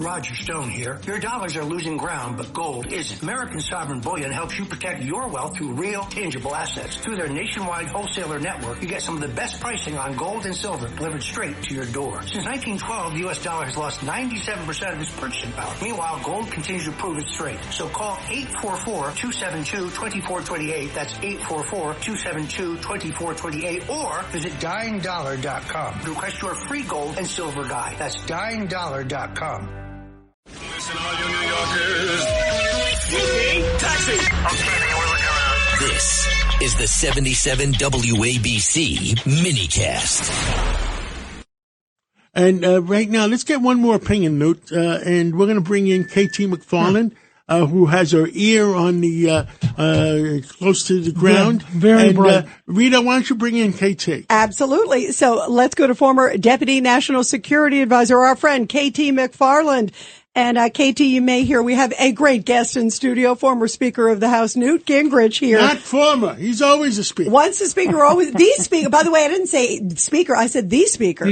Roger Stone here. Your dollars are losing ground, but gold isn't. American Sovereign Bullion helps you protect your wealth through real, tangible assets. Through their nationwide wholesaler network, you get some of the best pricing on gold and silver delivered straight to your door. Since 1912, the U.S. dollar has lost 97% of its purchasing power. Meanwhile, gold continues to prove its strength. So call 844-272-2428. That's 844-272-2428. Or visit dyingdollar.com to request your free gold and silver guide. That's dyingdollar.com. Listen, all you New Yorkers. Taxi! Okay, we're looking around. This is the 77 WABC minicast. And right now, let's get one more opinion, Newt, and we're going to bring in KT McFarland, who has her ear on the close to the ground. Very bright. Rita, why don't you bring in KT? Absolutely. So let's go to former Deputy National Security Advisor, our friend KT McFarland. And KT, you may hear we have a great guest in studio, former Speaker of the House, Newt Gingrich here. Not former. He's always a speaker. Once a speaker, always the speaker. By the way, I didn't say speaker. I said the speaker.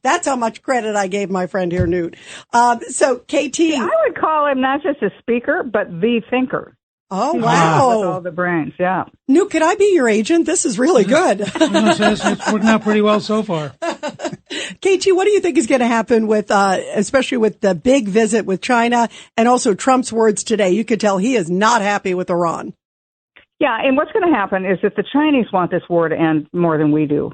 That's how much credit I gave my friend here, Newt. So, KT. I would call him not just a speaker, but the thinker. Oh, wow. With all the brains, yeah. Newt, could I be your agent? This is really good. It's working out pretty well so far. KT, what do you think is going to happen with, especially with the big visit with China and also Trump's words today? You could tell he is not happy with Iran. Yeah, and what's going to happen is that the Chinese want this war to end more than we do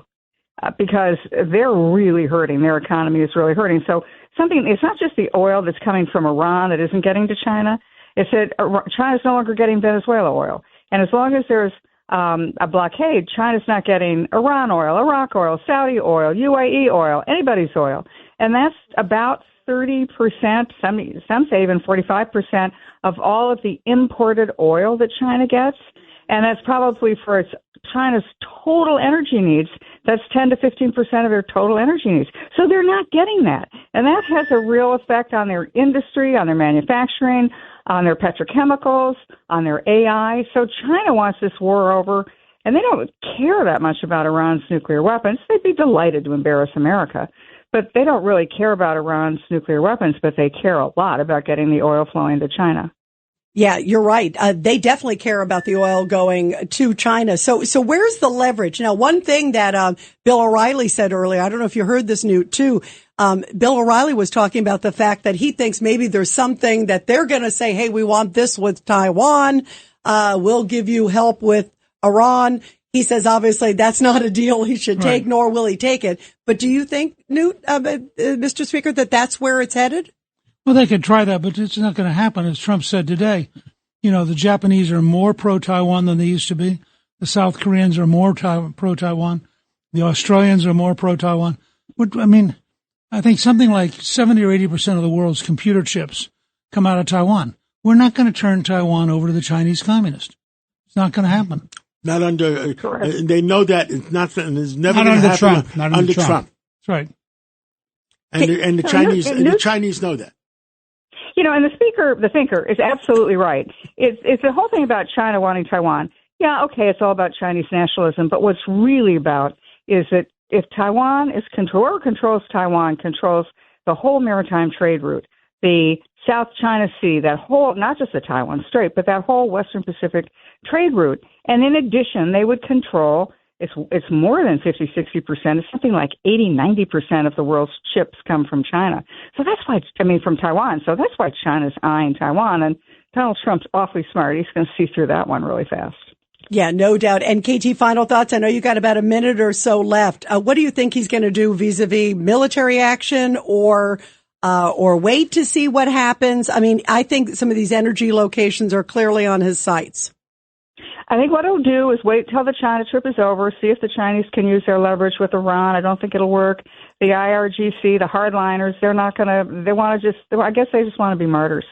because they're really hurting. Their economy is really hurting. So it's not just the oil that's coming from Iran that isn't getting to China. It's that China's no longer getting Venezuela oil. And as long as there's a blockade, China's not getting Iran oil, Iraq oil, Saudi oil, UAE oil, anybody's oil. And that's about 30%, some say even 45% of all of the imported oil that China gets. And that's probably for China's total energy needs. That's 10 to 15% of their total energy needs. So they're not getting that. And that has a real effect on their industry, on their manufacturing, on their petrochemicals, on their AI. So China wants this war over, and they don't care that much about Iran's nuclear weapons. They'd be delighted to embarrass America. But they don't really care about Iran's nuclear weapons, but they care a lot about getting the oil flowing to China. Yeah, you're right. They definitely care about the oil going to China. So where's the leverage? Now, one thing that Bill O'Reilly said earlier, I don't know if you heard this, Newt, too. Bill O'Reilly was talking about the fact that he thinks maybe there's something that they're going to say, hey, we want this with Taiwan. We'll give you help with Iran. He says, obviously, that's not a deal he should take, nor will he take it. But do you think, Newt, Mr. Speaker, that that's where it's headed? Well, they could try that, but it's not going to happen. As Trump said today, the Japanese are more pro-Taiwan than they used to be. The South Koreans are more pro-Taiwan. The Australians are more pro-Taiwan. I think something like 70 or 80% of the world's computer chips come out of Taiwan. We're not going to turn Taiwan over to the Chinese communists. It's not going to happen. Not under, they know that it's not, and it's never going to happen Trump. Not under Trump. That's right. And the Chinese know that. And the thinker, is absolutely right. It's the whole thing about China wanting Taiwan. Yeah, okay, it's all about Chinese nationalism, but what's really about is that if Taiwan is controls Taiwan, controls the whole maritime trade route, the South China Sea, that whole, not just the Taiwan Strait, but that whole Western Pacific trade route. And in addition, they would control, it's more than 50, 60%. It's something like 80, 90% of the world's chips come from China. So that's why, from Taiwan. So that's why China's eyeing Taiwan. And Donald Trump's awfully smart. He's going to see through that one really fast. Yeah, no doubt. And KT, final thoughts. I know you got about a minute or so left. What do you think he's going to do vis-a-vis military action or wait to see what happens? I think some of these energy locations are clearly on his sights. I think what he'll do is wait till the China trip is over, see if the Chinese can use their leverage with Iran. I don't think it'll work. The IRGC, the hardliners, I guess they just want to be martyrs.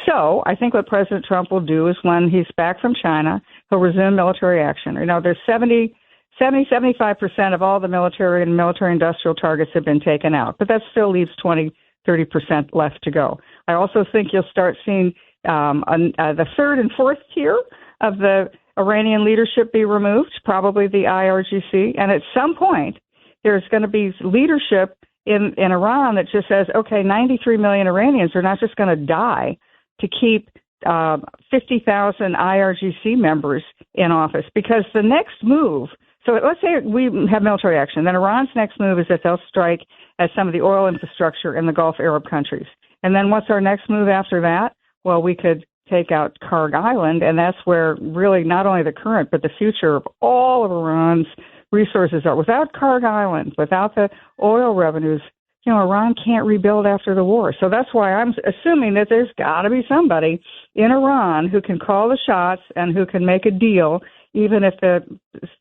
So I think what President Trump will do is when he's back from China, he'll resume military action. There's 75% of all the military and military industrial targets have been taken out, but that still leaves 20, 30% left to go. I also think you'll start seeing the third and fourth tier of the Iranian leadership be removed, probably the IRGC. And at some point, there's going to be leadership in Iran that just says, okay, 93 million Iranians are not just going to die to keep 50,000 IRGC members in office, because the next move, so let's say we have military action, then Iran's next move is that they'll strike at some of the oil infrastructure in the Gulf Arab countries. And then what's our next move after that? Well, we could take out Karg Island, and that's where really not only the current but the future of all of Iran's resources are. Without Karg Island, without the oil revenues, Iran can't rebuild after the war. So that's why I'm assuming that there's got to be somebody in Iran who can call the shots and who can make a deal, even if the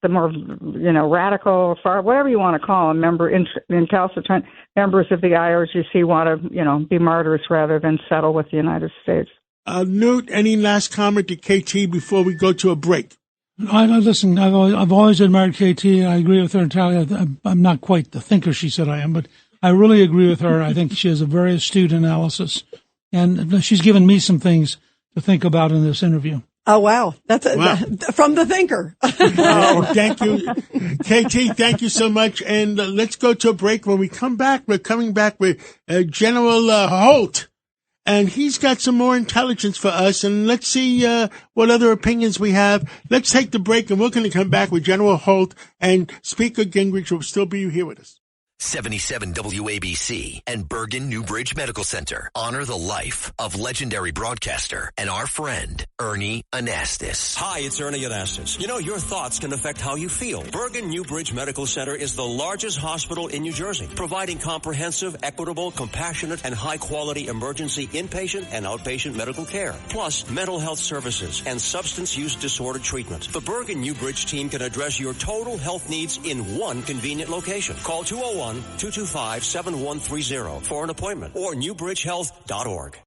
more, radical, far, whatever you want to call them, recalcitrant members of the IRGC want to, be martyrs rather than settle with the United States. Newt, any last comment to KT before we go to a break? Listen, I've always admired KT. I agree with her entirely. I'm not quite the thinker she said I am, but I really agree with her. I think she has a very astute analysis, and she's given me some things to think about in this interview. Oh, wow. That's from the thinker. Oh, thank you. KT, thank you so much. And let's go to a break. When we come back, we're coming back with General Holt. And he's got some more intelligence for us. And let's see what other opinions we have. Let's take the break, and we're going to come back with General Holt, and Speaker Gingrich will still be here with us. 77 WABC and Bergen Newbridge Medical Center honor the life of legendary broadcaster and our friend, Ernie Anastas. Hi, it's Ernie Anastas. Your thoughts can affect how you feel. Bergen Newbridge Medical Center is the largest hospital in New Jersey, providing comprehensive, equitable, compassionate, and high-quality emergency inpatient and outpatient medical care, plus mental health services and substance use disorder treatment. The Bergen Newbridge team can address your total health needs in one convenient location. Call 201-225-7130 for an appointment or newbridgehealth.org.